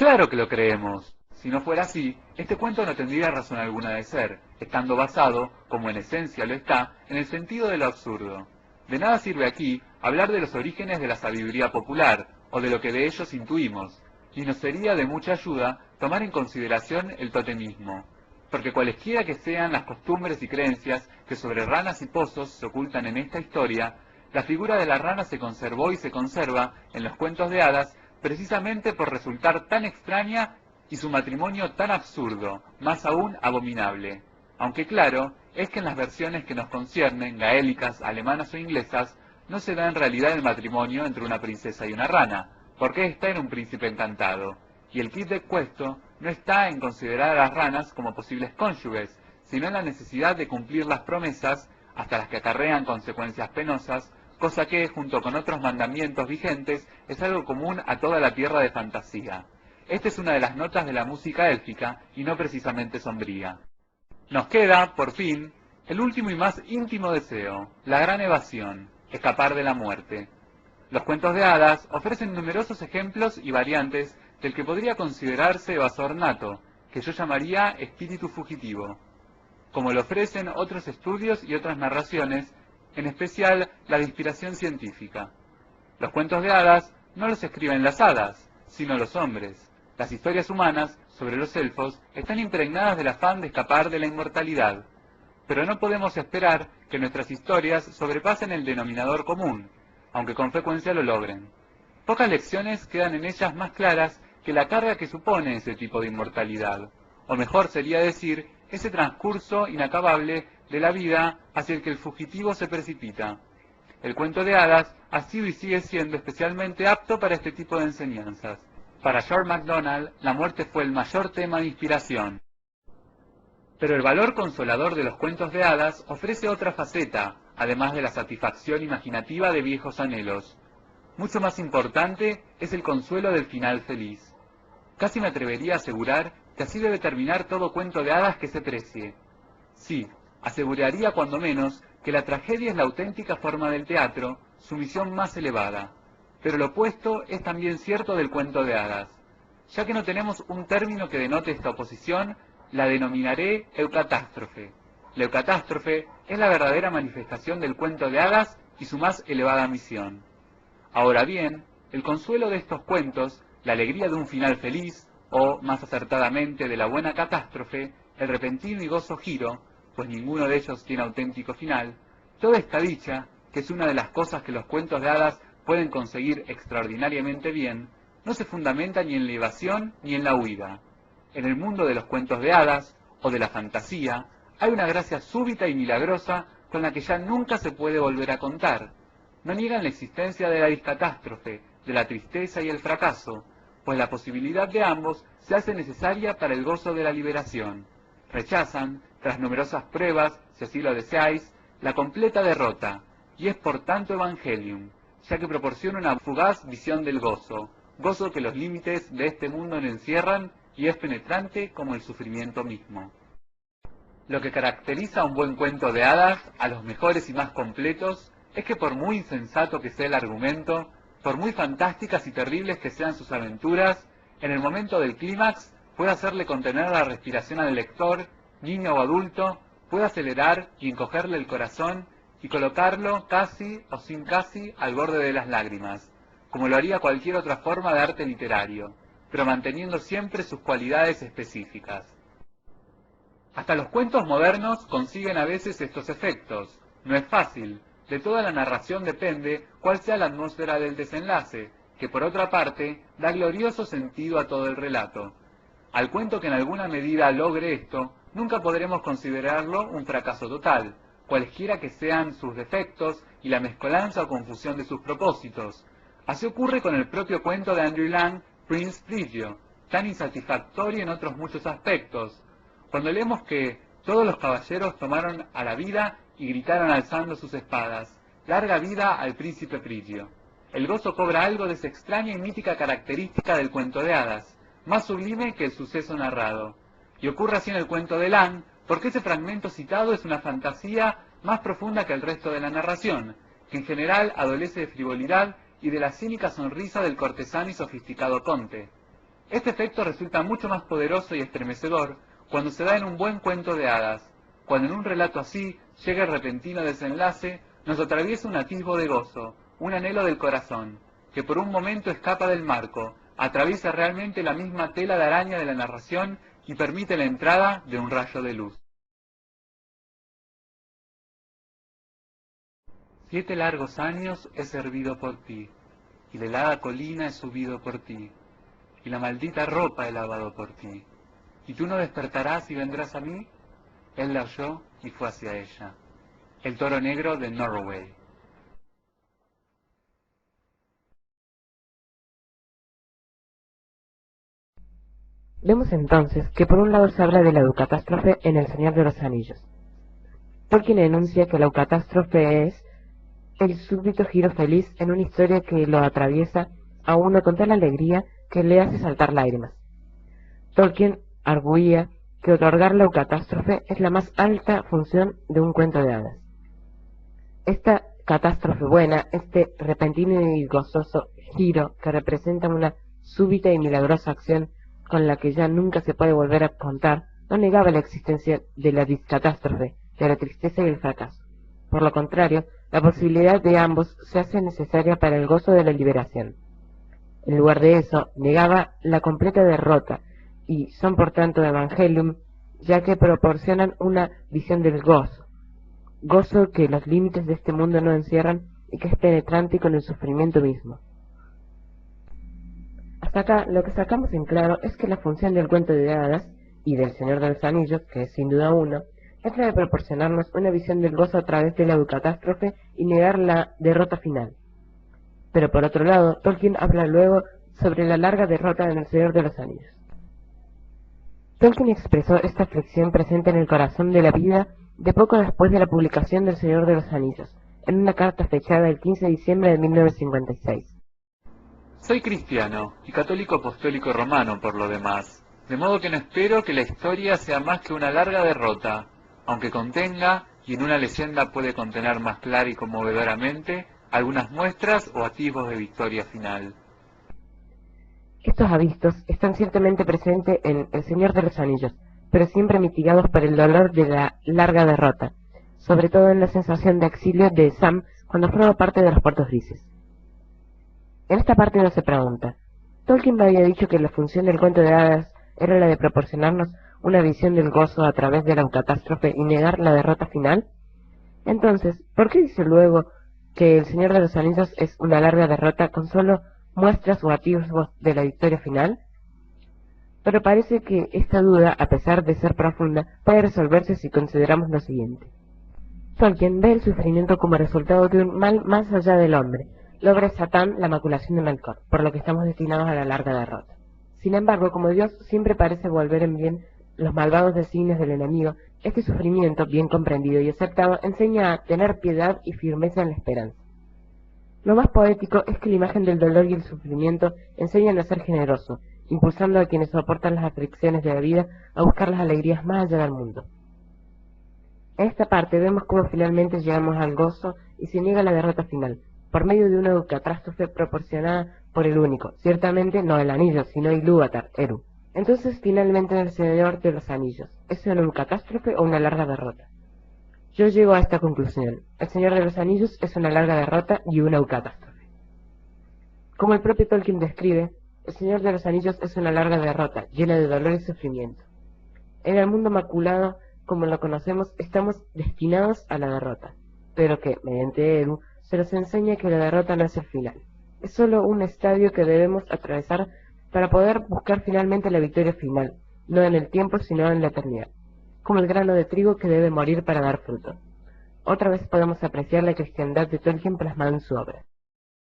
Claro que lo creemos. Si no fuera así, este cuento no tendría razón alguna de ser, estando basado, como en esencia lo está, en el sentido de lo absurdo. De nada sirve aquí hablar de los orígenes de la sabiduría popular, o de lo que de ellos intuimos, y nos sería de mucha ayuda tomar en consideración el totemismo, porque cualesquiera que sean las costumbres y creencias que sobre ranas y pozos se ocultan en esta historia, la figura de la rana se conservó y se conserva en los cuentos de hadas precisamente por resultar tan extraña y su matrimonio tan absurdo, más aún abominable. Aunque claro, es que en las versiones que nos conciernen, gaélicas, alemanas o inglesas, no se da en realidad el matrimonio entre una princesa y una rana, porque está en un príncipe encantado, y el quid de questo no está en considerar a las ranas como posibles cónyuges, sino en la necesidad de cumplir las promesas, hasta las que acarrean consecuencias penosas, cosa que, junto con otros mandamientos vigentes, es algo común a toda la tierra de fantasía. Esta es una de las notas de la música élfica, y no precisamente sombría. Nos queda, por fin, el último y más íntimo deseo, la gran evasión, escapar de la muerte. Los cuentos de hadas ofrecen numerosos ejemplos y variantes del que podría considerarse evasor nato, que yo llamaría espíritu fugitivo, como lo ofrecen otros estudios y otras narraciones, en especial la de inspiración científica. Los cuentos de hadas no los escriben las hadas, sino los hombres. Las historias humanas sobre los elfos están impregnadas del afán de escapar de la inmortalidad, pero no podemos esperar que nuestras historias sobrepasen el denominador común, aunque con frecuencia lo logren. Pocas lecciones quedan en ellas más claras que la carga que supone ese tipo de inmortalidad, o mejor sería decir, ese transcurso inacabable de la vida hacia el que el fugitivo se precipita. El cuento de hadas ha sido y sigue siendo especialmente apto para este tipo de enseñanzas. Para George MacDonald, la muerte fue el mayor tema de inspiración. Pero el valor consolador de los cuentos de hadas ofrece otra faceta, además de la satisfacción imaginativa de viejos anhelos. Mucho más importante es el consuelo del final feliz. Casi me atrevería a asegurar que así debe terminar todo cuento de hadas que se precie. Sí, aseguraría cuando menos que la tragedia es la auténtica forma del teatro, su misión más elevada. Pero lo opuesto es también cierto del cuento de hadas. Ya que no tenemos un término que denote esta oposición, la denominaré eucatástrofe. La eucatástrofe es la verdadera manifestación del cuento de hadas y su más elevada misión. Ahora bien, el consuelo de estos cuentos, la alegría de un final feliz, o, más acertadamente, de la buena catástrofe, el repentino y gozo giro, pues ninguno de ellos tiene auténtico final, toda esta dicha, que es una de las cosas que los cuentos de hadas pueden conseguir extraordinariamente bien, no se fundamenta ni en la evasión ni en la huida. En el mundo de los cuentos de hadas, o de la fantasía, hay una gracia súbita y milagrosa con la que ya nunca se puede volver a contar. No niegan la existencia de la discatástrofe, de la tristeza y el fracaso, pues la posibilidad de ambos se hace necesaria para el gozo de la liberación. Rechazan, tras numerosas pruebas, si así lo deseáis, la completa derrota, y es por tanto Evangelium, ya que proporciona una fugaz visión del gozo, gozo que los límites de este mundo no encierran y es penetrante como el sufrimiento mismo. Lo que caracteriza a un buen cuento de hadas, a los mejores y más completos, es que por muy insensato que sea el argumento, por muy fantásticas y terribles que sean sus aventuras, en el momento del clímax puede hacerle contener la respiración al lector, niño o adulto, puede acelerar y encogerle el corazón y colocarlo casi o sin casi al borde de las lágrimas, como lo haría cualquier otra forma de arte literario, pero manteniendo siempre sus cualidades específicas. Hasta los cuentos modernos consiguen a veces estos efectos. No es fácil. De toda la narración depende cuál sea la atmósfera del desenlace, que por otra parte da glorioso sentido a todo el relato. Al cuento que en alguna medida logre esto, nunca podremos considerarlo un fracaso total, cualesquiera que sean sus defectos y la mezcolanza o confusión de sus propósitos. Así ocurre con el propio cuento de Andrew Lang, Prince Frigio, tan insatisfactorio en otros muchos aspectos. Cuando leemos que todos los caballeros tomaron a la vida y gritaron alzando sus espadas, «Larga vida al príncipe Frigio». El gozo cobra algo de esa extraña y mítica característica del cuento de hadas, más sublime que el suceso narrado. Y ocurre así en el cuento de Lang, porque ese fragmento citado es una fantasía más profunda que el resto de la narración, que en general adolece de frivolidad y de la cínica sonrisa del cortesano y sofisticado conte. Este efecto resulta mucho más poderoso y estremecedor cuando se da en un buen cuento de hadas. Cuando en un relato así llega el repentino desenlace, nos atraviesa un atisbo de gozo, un anhelo del corazón, que por un momento escapa del marco, atraviesa realmente la misma tela de araña de la narración y permite la entrada de un rayo de luz. 7 largos años he servido por ti, y la helada colina he subido por ti, y la maldita ropa he lavado por ti. ¿Y tú no despertarás y vendrás a mí? Él la oyó y fue hacia ella. El toro negro de Norroway. Vemos entonces que por un lado se habla de la eucatástrofe en El Señor de los Anillos. Tolkien enuncia que la eucatástrofe es el súbito giro feliz en una historia que lo atraviesa a uno con tal alegría que le hace saltar lágrimas. Tolkien arguía que otorgar la eucatástrofe es la más alta función de un cuento de hadas. Esta catástrofe buena, este repentino y gozoso giro que representa una súbita y milagrosa acción con la que ya nunca se puede volver a contar, no negaba la existencia de la discatástrofe, de la tristeza y el fracaso. Por lo contrario, la posibilidad de ambos se hace necesaria para el gozo de la liberación. En lugar de eso, negaba la completa derrota, y son por tanto Evangelium, ya que proporcionan una visión del gozo, gozo que los límites de este mundo no encierran y que es penetrante con el sufrimiento mismo. Hasta acá, lo que sacamos en claro es que la función del cuento de hadas y del Señor de los Anillos, que es sin duda uno, es la de proporcionarnos una visión del gozo a través de la eucatástrofe y negar la derrota final. Pero por otro lado, Tolkien habla luego sobre la larga derrota en el Señor de los Anillos. Tolkien expresó esta aflicción presente en el corazón de la vida de poco después de la publicación del Señor de los Anillos, en una carta fechada el 15 de diciembre de 1956. Soy cristiano y católico apostólico romano por lo demás, de modo que no espero que la historia sea más que una larga derrota, aunque contenga, y en una leyenda puede contener más clara y conmovedoramente, algunas muestras o atisbos de victoria final. Estos avistos están ciertamente presentes en El Señor de los Anillos, pero siempre mitigados por el dolor de la larga derrota, sobre todo en la sensación de exilio de Sam cuando forma parte de los Puertos Grises. En esta parte no se pregunta, ¿Tolkien me había dicho que la función del cuento de hadas era la de proporcionarnos una visión del gozo a través de la catástrofe y negar la derrota final? Entonces, ¿por qué dice luego que El Señor de los Anillos es una larga derrota con solo muestras o atisbos de la victoria final? Pero parece que esta duda, a pesar de ser profunda, puede resolverse si consideramos lo siguiente. Tolkien ve el sufrimiento como resultado de un mal más allá del hombre, logra Satán la maculación de Melkor, por lo que estamos destinados a la larga derrota. Sin embargo, como Dios siempre parece volver en bien los malvados designios del enemigo, este sufrimiento, bien comprendido y aceptado, enseña a tener piedad y firmeza en la esperanza. Lo más poético es que la imagen del dolor y el sufrimiento enseñan a ser generoso, impulsando a quienes soportan las aflicciones de la vida a buscar las alegrías más allá del mundo. En esta parte vemos cómo finalmente llegamos al gozo y se niega la derrota final, por medio de una catástrofe proporcionada por el único, ciertamente no el anillo, sino Ilúvatar, Eru. Entonces, finalmente, el Señor de los Anillos, ¿es una catástrofe o una larga derrota? Yo llego a esta conclusión. El Señor de los Anillos es una larga derrota y una catástrofe. Como el propio Tolkien describe, el Señor de los Anillos es una larga derrota, llena de dolor y sufrimiento. En el mundo maculado, como lo conocemos, estamos destinados a la derrota, pero que, mediante Eru, se nos enseña que la derrota no es el final. Es solo un estadio que debemos atravesar para poder buscar finalmente la victoria final, no en el tiempo sino en la eternidad, como el grano de trigo que debe morir para dar fruto. Otra vez podemos apreciar la cristiandad de Tolkien plasmada en su obra.